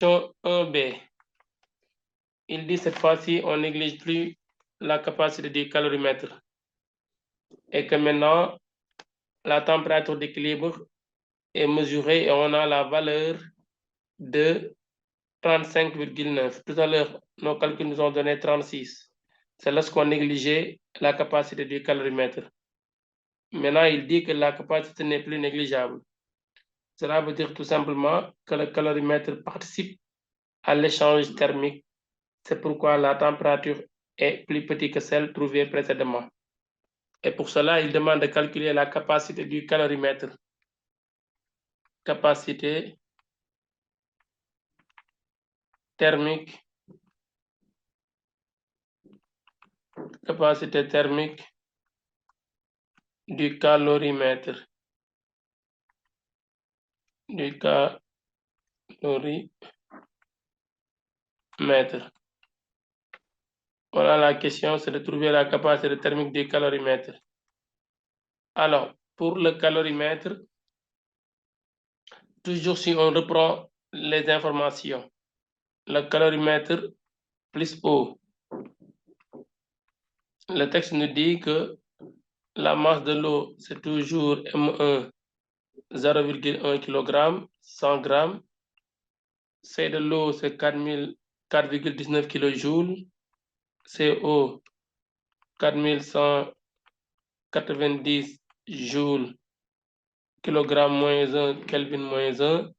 Question 1B. Il dit cette fois-ci, on néglige plus la capacité du calorimètre et que maintenant, la température d'équilibre est mesurée et on a la valeur de 35,9. Tout à l'heure, nos calculs nous ont donné 36. C'est lorsqu'on négligeait la capacité du calorimètre. Maintenant, il dit que la capacité n'est plus négligeable. Cela veut dire tout simplement que le calorimètre participe à l'échange thermique. C'est pourquoi la température est plus petite que celle trouvée précédemment. Et pour cela, il demande de calculer la capacité du calorimètre. Capacité thermique. Capacité thermique du calorimètre. Du calorimètre. Voilà la question, c'est de trouver la capacité thermique du calorimètre. Alors, pour le calorimètre, toujours si on reprend les informations, le calorimètre plus eau. Le texte nous dit que la masse de l'eau, c'est toujours M1, 0,1 kg, 100 grammes. C de l'eau, c'est 4,19 kJ. CO, 4190 joules, kilogramme moins 1, Kelvin moins 1.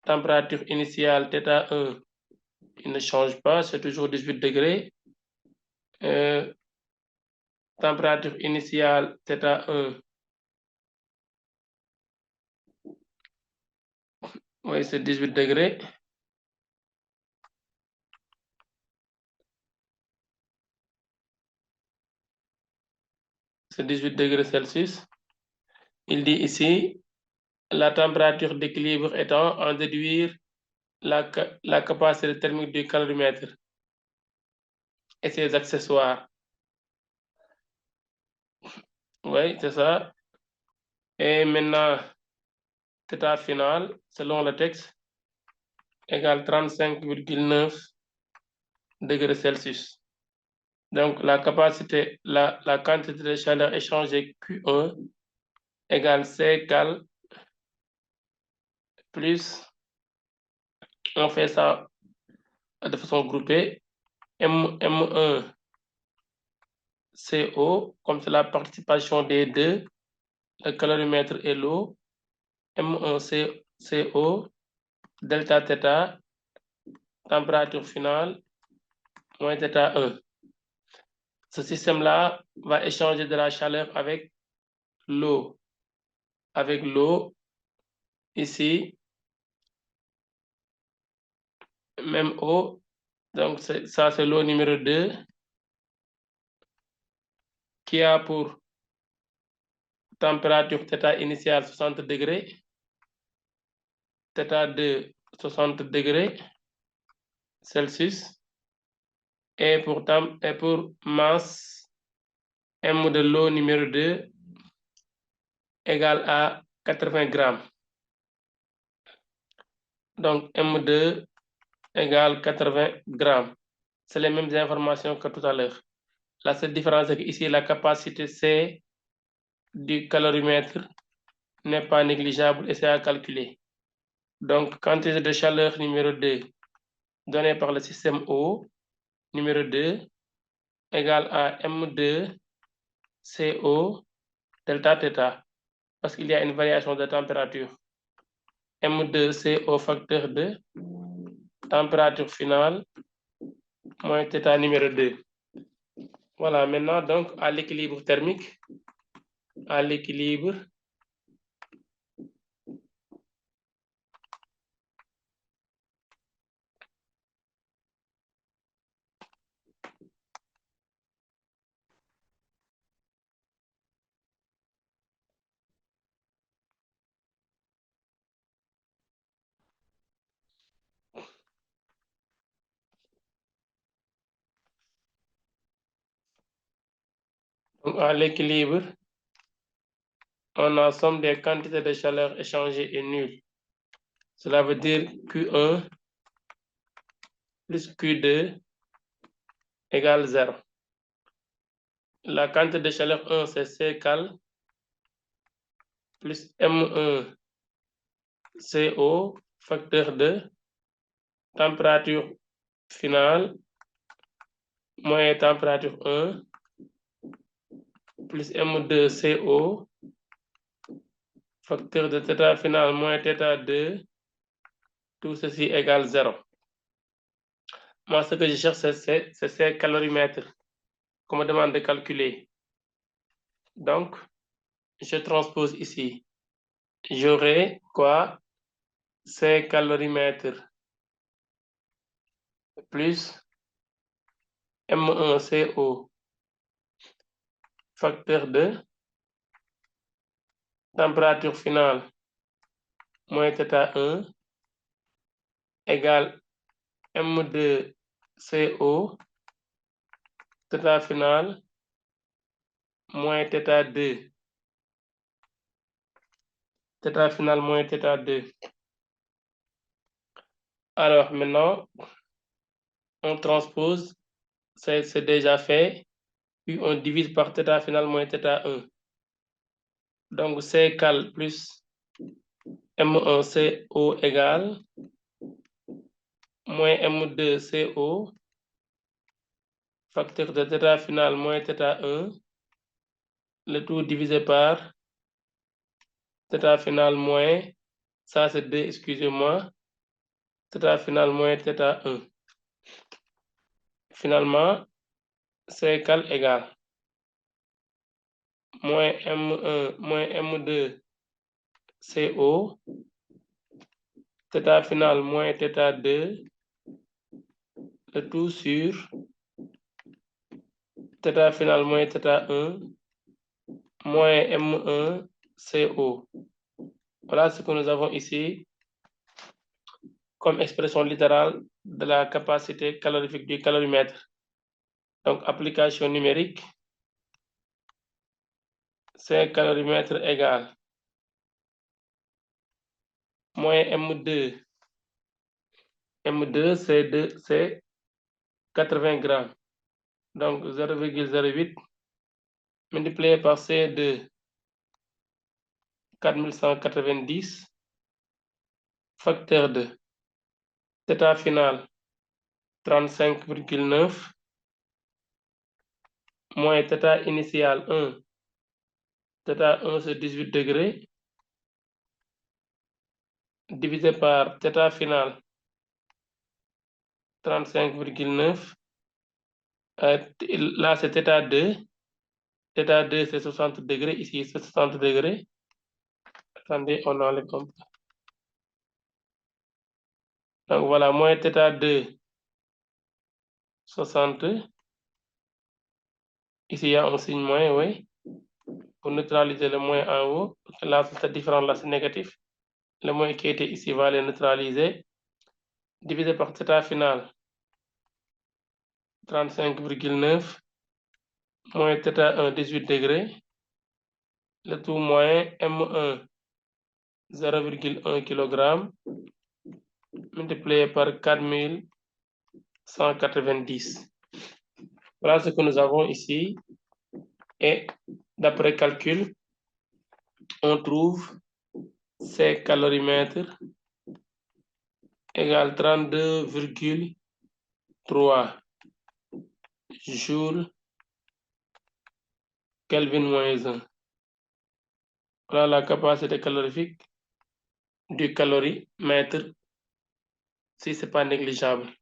Température initiale, θ1, il ne change pas, c'est toujours 18 degrés. Température initiale, θ1, oui, c'est 18 degrés. C'est 18 degrés Celsius. Il dit ici, la température d'équilibre étant en déduire la capacité thermique du calorimètre et ses accessoires. Oui, c'est ça. Et maintenant, θ final, selon le texte, égale 35,9 degrés Celsius. Donc, la capacité, la quantité de chaleur échangée Q1 égale C cal plus, on fait ça de façon groupée, M1 CO, comme c'est la participation des deux, le calorimètre et l'eau, M1 CO, delta θ, température finale, moins θ1. Ce système-là va échanger de la chaleur avec l'eau. Avec l'eau, ici, même eau, donc ça c'est l'eau numéro 2, qui a pour température θ initiale 60 degrés, θ2 60 degrés Celsius, et pour masse M de l'eau numéro 2 égale à 80 grammes. Donc M2 égale 80 grammes. C'est les mêmes informations que tout à l'heure. La seule différence est qu'ici, la capacité C du calorimètre n'est pas négligeable et c'est à calculer. Donc, quantité de chaleur numéro 2 donnée par le système O numéro 2 égale à M2 CO delta θ, parce qu'il y a une variation de température. M2 CO facteur 2, température finale, moins θ numéro 2. Voilà, maintenant, donc, à l'équilibre thermique, à l'équilibre on a somme des quantités de chaleur échangées est nulle. Cela veut dire Q1 plus Q2 égale 0. La quantité de chaleur 1, c'est C cal plus M1 CO facteur de température finale moins température 1 plus M2 CO facteur de θ final moins θ2, tout ceci égale 0. Moi, ce que je cherche, c'est ces calorimètres qu'on me demande de calculer. Donc, je transpose ici. J'aurai quoi? Ces calorimètres plus M1 CO facteur de température finale moins θ1 égale M2 CO θ final moins θ2. Θ final moins θ2. Alors maintenant, on transpose, c'est déjà fait, puis on divise par θ final moins θ1. Donc C cal plus M1 CO égale moins M2 CO facteur de θ final moins θ1, le tout divisé par θ final moins, ça c'est 2, excusez-moi, θ final moins θ1. Finalement, C cal égale moins M1 moins M2 CO, θ final moins θ2, le tout sur θ final moins θ1 moins M1 CO. Voilà ce que nous avons ici comme expression littérale de la capacité calorifique du calorimètre. Donc, application numérique, c'est calorimètre égale moins M2. M2, c'est 80 grammes. Donc, 0,08 multiplié par C2, 4190, facteur de θ final, 35,9, moins θ initial 1, θ1 c'est 18 degrés, divisé par θ final, 35,9. Là, c'est θ2. θ2, c'est 60 degrés. Ici, c'est 60 degrés. Attendez, on enlève un peu. Donc, voilà, moins θ2, 60. Ici, il y a un signe moins, oui. Pour neutraliser le moins en haut. Là, cette différence-là, c'est négatif. Le moins qui était ici va les neutraliser. Divisé par θ final, 35,9. Moins θ1, 18 degrés. Le tout moins M1, 0,1 kg, multiplié par 4190. Voilà ce que nous avons ici. Et d'après calcul, on trouve ces calorimètres égale 32,3 joules Kelvin moins 1. Voilà la capacité calorifique du calorimètre, si ce n'est pas négligeable.